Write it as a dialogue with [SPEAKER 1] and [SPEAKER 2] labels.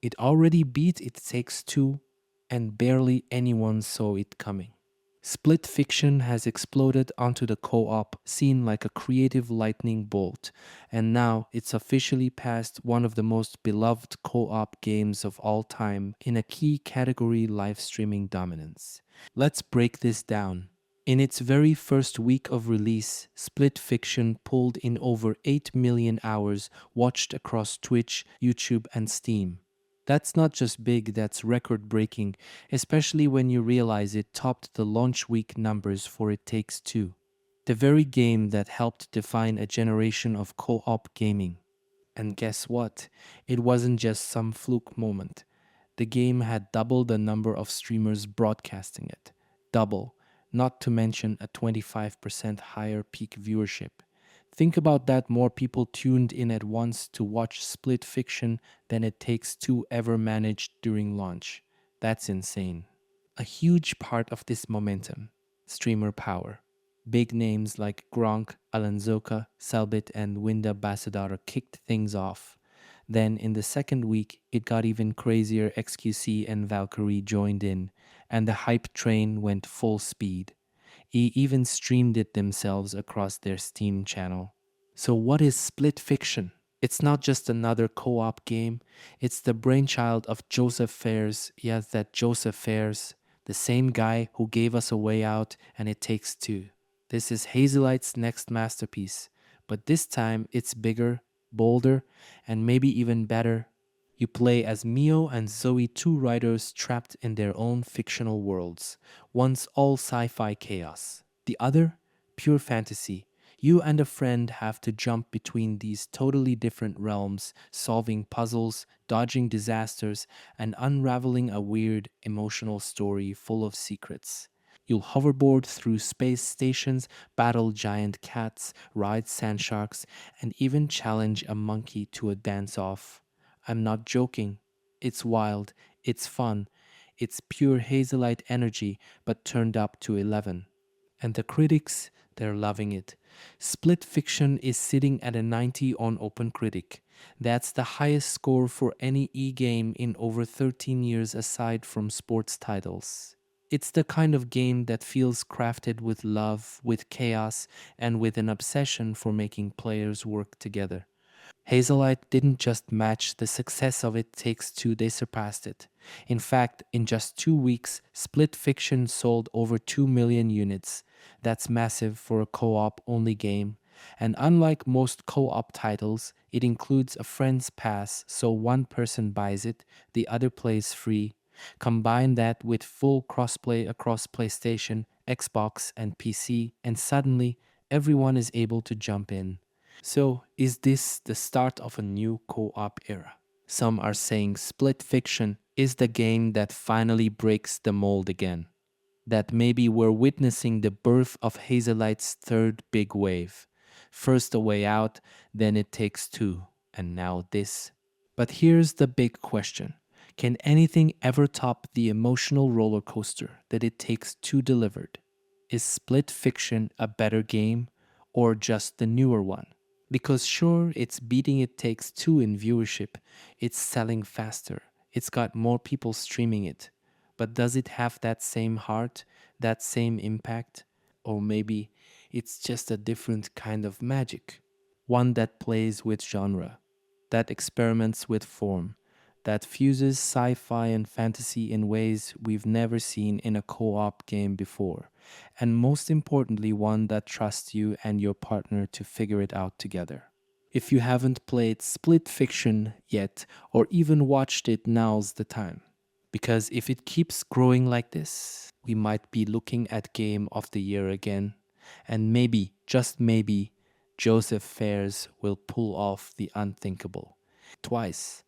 [SPEAKER 1] It already beat It Takes Two, and barely anyone saw it coming. Split fiction has exploded onto the co op scene like a creative lightning bolt, and now it's officially past one of the most beloved co op games of all time in a key category: live streaming dominance. Let's break this down. In its very first week of release, Split Fiction pulled in over 8 million hours watched across Twitch, YouTube, and Steam. That's not just big, that's record breaking, especially when you realize it topped the launch week numbers for It Takes Two, the very game that helped define a generation of co op gaming. And guess what? It wasn't just some fluke moment. The game had double the number of streamers broadcasting it. Double, not to mention a 25% higher peak viewership. Think about that: more people tuned in at once to watch Split Fiction than It Takes Two ever managed during launch. That's insane. A huge part of this momentum: streamer power. Big names like Gronk, Alanzoka, Selbit, and Winda Basadara kicked things off. Then, in the second week, it got even crazier. XQC and Valkyrie joined in, and the hype train went full speed. Even streamed it themselves across their Steam channel. So, what is Split Fiction? It's not just another co op game, it's the brainchild of Josef Fares. Yes, that Josef Fares, the same guy who gave us A Way Out and It Takes Two. This is Hazelight's next masterpiece, but this time it's bigger, bolder, and maybe even better. You play as Mio and Zoe, two writers trapped in their own fictional worlds. One's all sci fi chaos, the other, pure fantasy. You and a friend have to jump between these totally different realms, solving puzzles, dodging disasters, and unraveling a weird, emotional story full of secrets. You'll hoverboard through space stations, battle giant cats, ride sand sharks, and even challenge a monkey to a dance off. I'm not joking. It's wild, it's fun, it's pure Hazelight energy, but turned up to 11. And the critics, they're loving it. Split Fiction is sitting at a 90 on OpenCritic. That's the highest score for any e-game in over 13 years aside from sports titles. It's the kind of game that feels crafted with love, with chaos, and with an obsession for making players work together. Hazelight didn't just match the success of It Takes Two, they surpassed it. In fact, in just 2 weeks, Split Fiction sold over 2 million units. That's massive for a co op only game. And unlike most co op titles, it includes a friend's pass, so one person buys it, the other plays free. Combine that with full crossplay across PlayStation, Xbox, and PC, and suddenly everyone is able to jump in. So, is this the start of a new co op era? Some are saying Split Fiction is the game that finally breaks the mold again. That maybe we're witnessing the birth of Hazelight's third big wave. First A Way Out, then It Takes Two, and now this. But here's the big question: can anything ever top the emotional roller coaster that It Takes Two delivered? Is Split Fiction a better game, or just the newer one? Because sure, it's beating It Takes Two in viewership, it's selling faster, it's got more people streaming it. But does it have that same heart, that same impact? Or maybe it's just a different kind of magic. One that plays with genre, that experiments with form, that fuses sci fi and fantasy in ways we've never seen in a co op game before, and most importantly, one that trusts you and your partner to figure it out together. If you haven't played Split Fiction yet, or even watched it, now's the time. Because if it keeps growing like this, we might be looking at Game of the Year again, and maybe, just maybe, Joseph Fares will pull off the unthinkable. Twice.